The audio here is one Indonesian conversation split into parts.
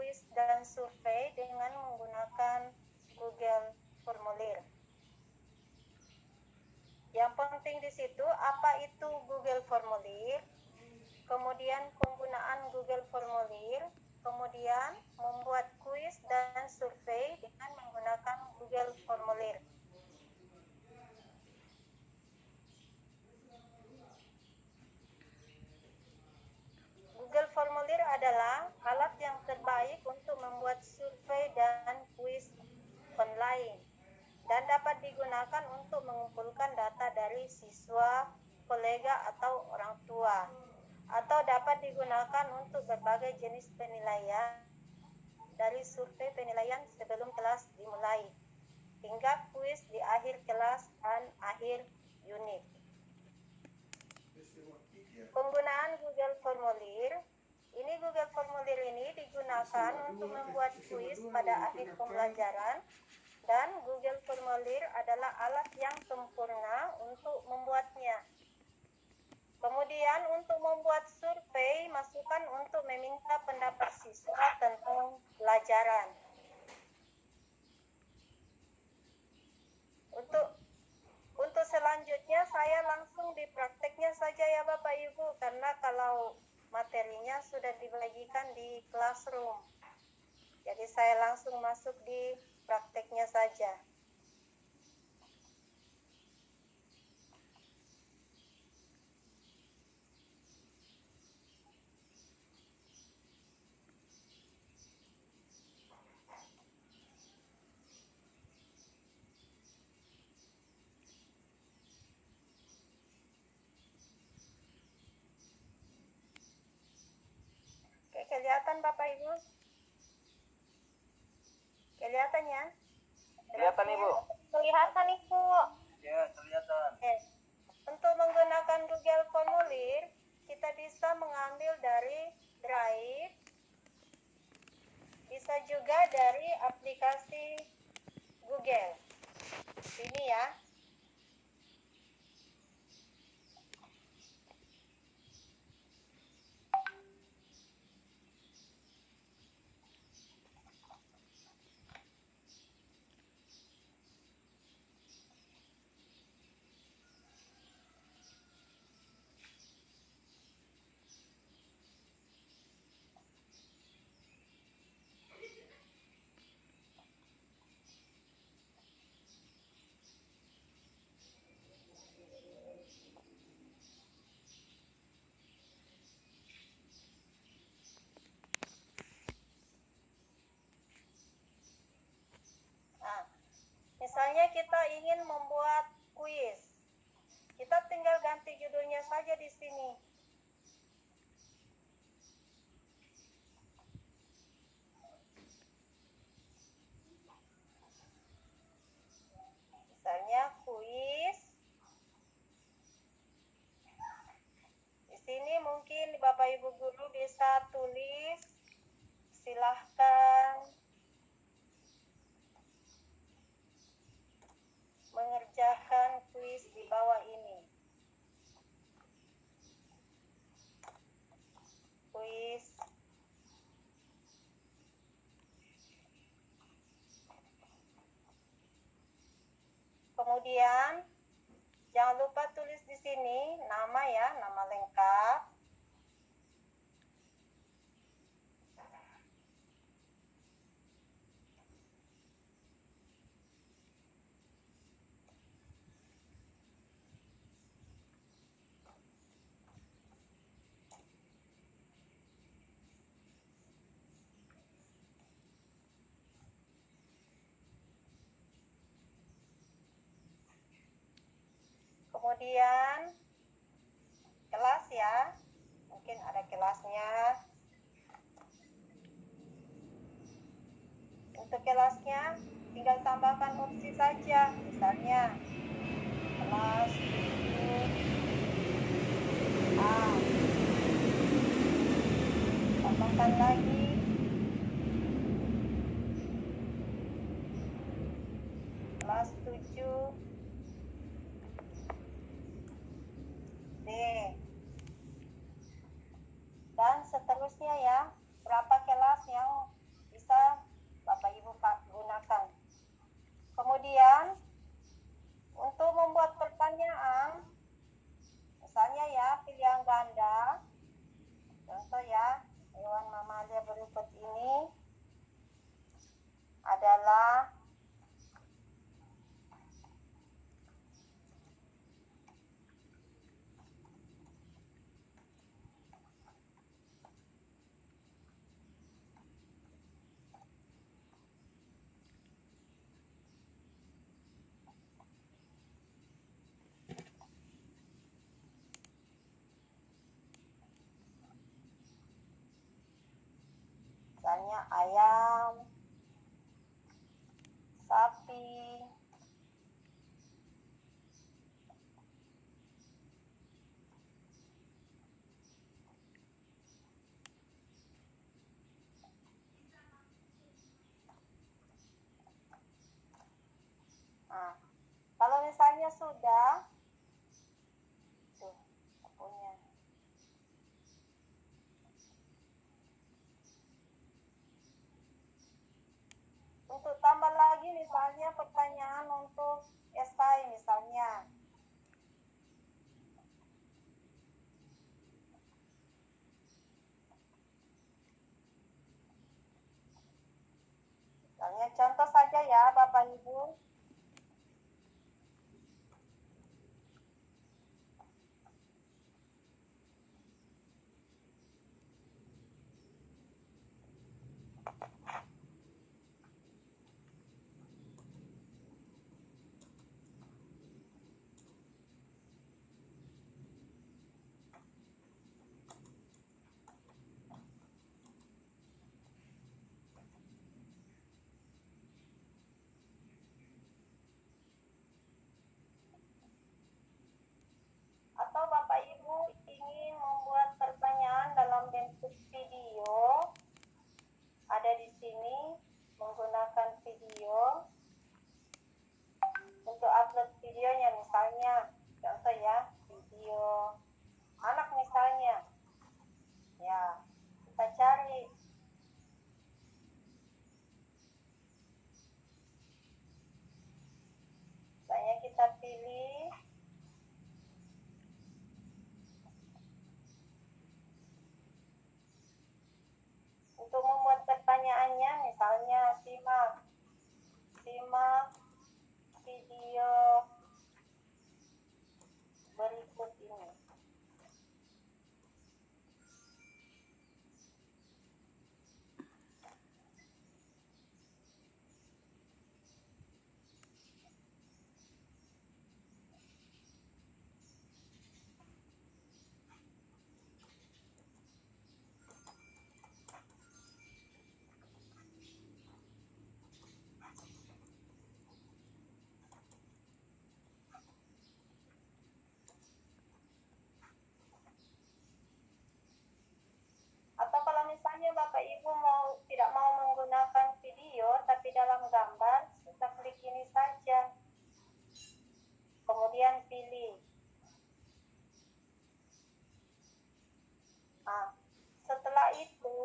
kuis dan survei dengan menggunakan Google Formulir. Yang penting di situ apa itu Google Formulir, kemudian penggunaan Google Formulir, kemudian membuat kuis dan survei dengan menggunakan Google Formulir. Google Formulir adalah alat yang terbaik untuk membuat survei dan kuis online dan dapat digunakan untuk mengumpulkan data dari siswa, kolega, atau orang tua, atau dapat digunakan untuk berbagai jenis penilaian dari survei penilaian sebelum kelas dimulai hingga kuis di akhir kelas dan akhir unit. Penggunaan Google Formulir. Google Formulir ini digunakan untuk membuat kuis pada akhir pembelajaran, dan Google Formulir adalah alat yang sempurna untuk membuatnya. Kemudian untuk membuat survei, masukan untuk meminta pendapat siswa tentang pelajaran. Untuk selanjutnya saya langsung di prakteknya saja ya Bapak Ibu, karena kalau materinya sudah dibagikan di classroom. Jadi saya langsung masuk di prakteknya saja. Kelihatan Bapak Ibu? Kelihatan ya? Kelihatan Ibu. Kelihatan Ibu. Ya, kelihatan. Untuk menggunakan Google Formulir, kita bisa mengambil dari Drive, bisa juga dari aplikasi Google. Ini ya. Misalnya kita ingin membuat kuis, kita tinggal ganti judulnya saja di sini. Misalnya kuis. Di sini mungkin Bapak Ibu guru bisa tulis, silahkan mengerjakan kuis di bawah ini. Kuis kemudian jangan lupa tulis di sini nama ya, nama lengkap. Kemudian kelas ya, mungkin ada kelasnya. Untuk kelasnya tinggal tambahkan opsi saja, misalnya kelas 7A. Tambahkan lagi kelas 7B. Dan seterusnya ya, berapa kelas yang misalnya ayam, sapi, nah, kalau misalnya sudah tuh punya. Untuk tambah lagi misalnya pertanyaan untuk esai misalnya. Misalnya contoh saja ya Bapak Ibu. Atau Bapak Ibu ingin membuat pertanyaan dalam bentuk video, ada di sini menggunakan video untuk upload videonya, misalnya contoh ya, video anak misalnya ya, kita cari misalnya, kita pilih untuk membuat pertanyaannya, misalnya simak video berikut ini. Atau kalau misalnya Bapak Ibu tidak mau menggunakan video tapi dalam gambar, kita klik ini saja. Kemudian pilih. Nah, setelah itu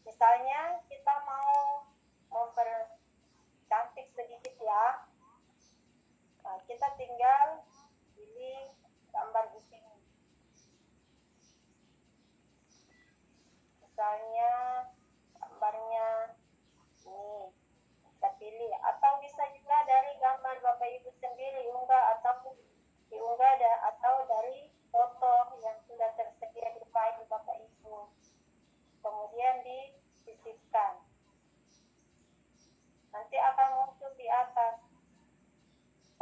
misalnya kita mau mempercantik sedikit ya. Nah, kita tinggal pilih gambar di sini. Misalnya gambarnya ini kita pilih, atau bisa juga dari gambar Bapak Ibu sendiri unggah, atau diunggah atau dari foto yang sudah tersedia di file Bapak Ibu, kemudian disisipkan, nanti akan muncul di atas.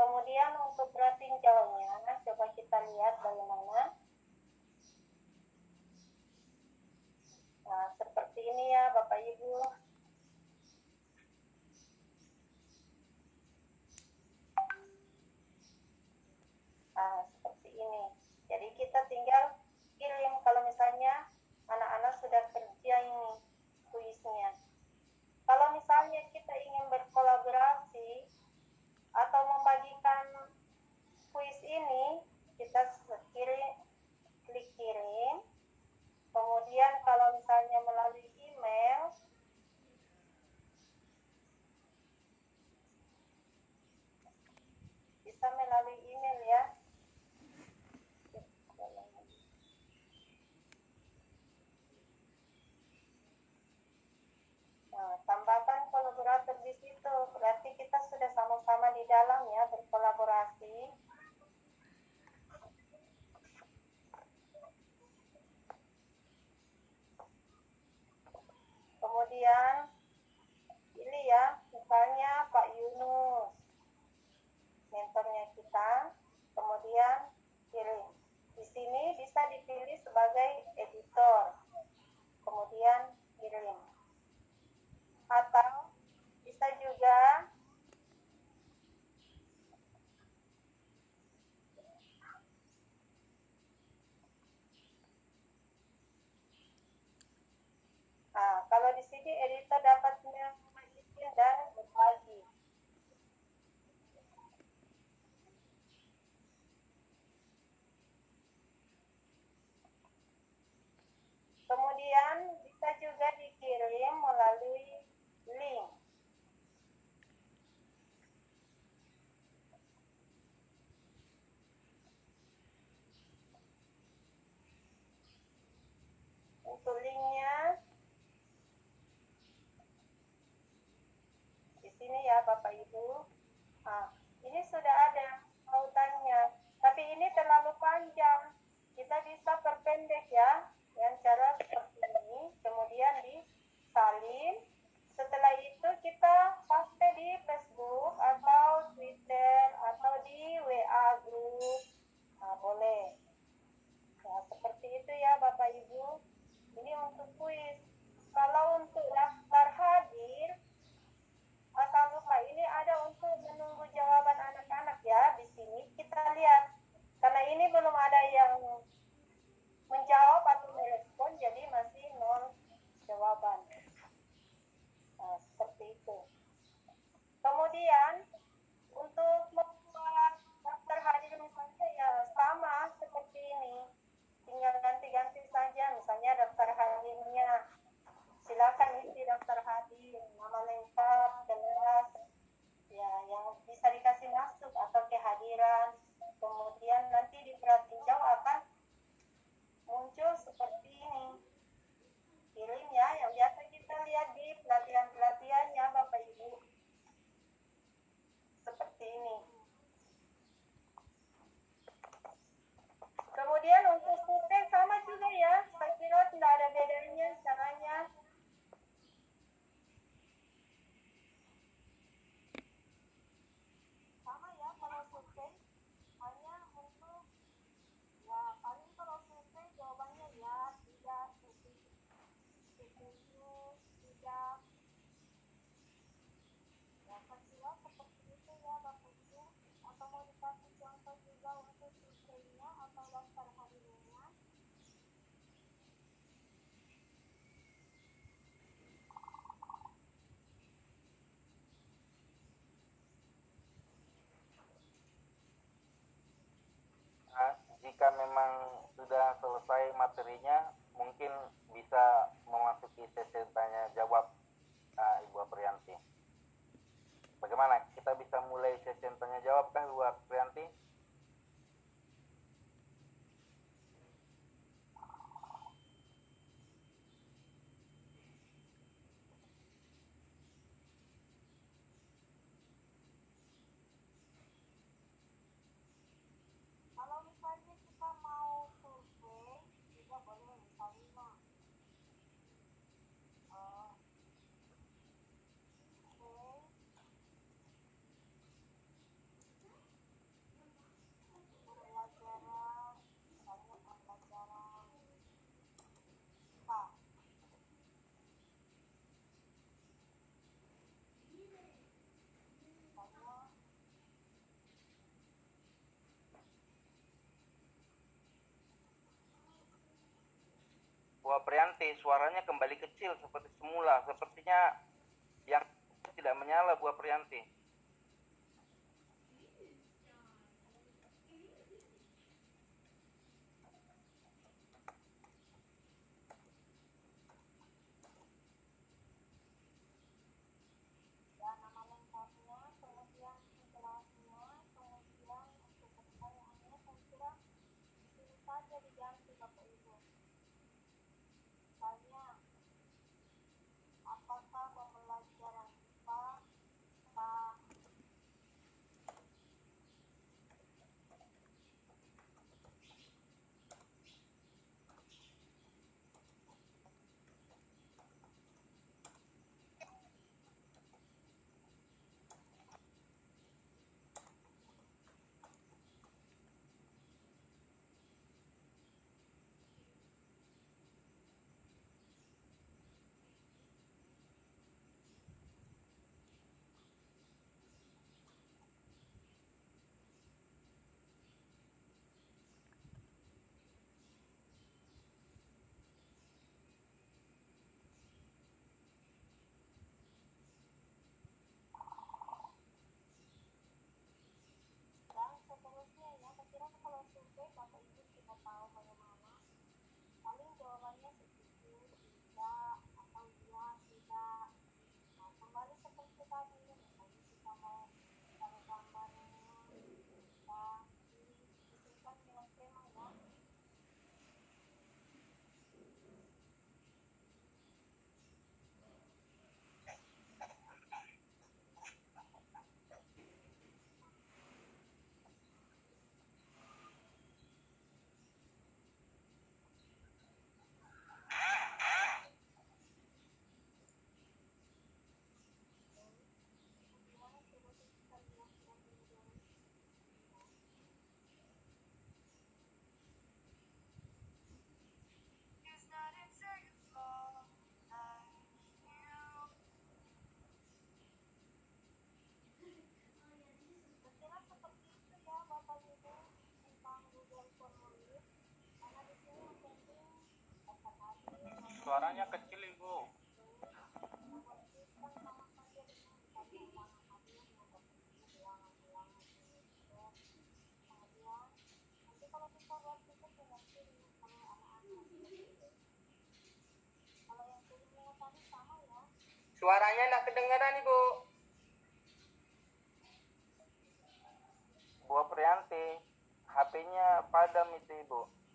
Kemudian untuk berat tinjaunya, coba kita lihat bagaimana. Nah, seperti ini ya Bapak Ibu. Nah, seperti ini. Jadi kita tinggal kirim kalau misalnya anak-anak sudah kerja ini kuisnya. Kalau misalnya kita ingin berkolaborasi atau membagikan kuis ini, kita klik kirim. Kemudian kalau misalnya melalui email, bisa melalui email ya. Nah, tambahkan kolaborator di situ, berarti kita sudah sama-sama di dalam ya, berkolaborasi. Kemudian pilih ya, misalnya Pak Yunus, mentornya kita. Kemudian kirim. Di sini bisa dipilih sebagai editor. Kemudian kirim. di sini editor dapat mengisi dan berbagi. Kemudian bisa juga dikirim melalui link. Untuk linknya di sini ya Bapak Ibu. Nah, ini sudah ada pautannya, tapi ini terlalu panjang. Kita bisa perpendek ya, dengan cara seperti ini. Kemudian disalin. Setelah itu kita paste di Facebook atau Twitter atau di WA group. Nah, boleh. Nah, seperti itu ya Bapak Ibu. Ini untuk kuis. Kalau untuk daftar hadir, jangan lupa ini ada untuk menunggu jawaban anak-anak ya. Di sini kita lihat. Karena ini belum ada yang menjawab atau merespon, jadi masih 0 jawaban. Nah, seperti itu. Kemudian untuk membuat daftar hadir misalnya ya sama seperti ini. Tinggal ganti-ganti saja, misalnya daftar hadirnya. Silakan isi daftar hadir, nama lengkap, kelas, ya yang bisa dikasih masuk atau kehadiran. Kemudian nanti di pratinjau akan muncul seperti ini. Kirim ya, yang biasa kita lihat di pelatihan-pelatihannya Bapak Ibu. Seperti ini. Kemudian untuk survei sama juga ya, saya kira tidak ada bedanya caranya. Sama ya kalau survei, hanya untuk ya paling kalau survei jawabannya ya, tidak, setuju, tidak. Ya saya kira seperti itu ya Bapak Ibu. Atau mau dikasih contoh juga untuk surveinya atau daftar hadirnya. Nah, jika memang sudah selesai materinya, mungkin bisa memasuki sesi tanya jawab, Ibu Aprianti. Bagaimana? Kita bisa mulai sesi tanya jawab kah, Ibu Aprianti? Kalau misalnya kita mau survei, juga boleh misalnya survei pembelajaran, misalnya pembelajaran IPA. Misalnya Bu Aprianti, suaranya kembali kecil seperti semula. Sepertinya yang tidak menyala, Bu Aprianti. ya nama lengkapnya, kemudian kelasnya, kemudian untuk pertanyaannya saya kira di sini saja diganti Bapak Ibu. Misalnya, apakah pembelajaran IPA sah suaranya kecil Ibu. Suaranya nggak kedengeran Ibu. Bu Aprianti, HP-nya padam itu Ibu.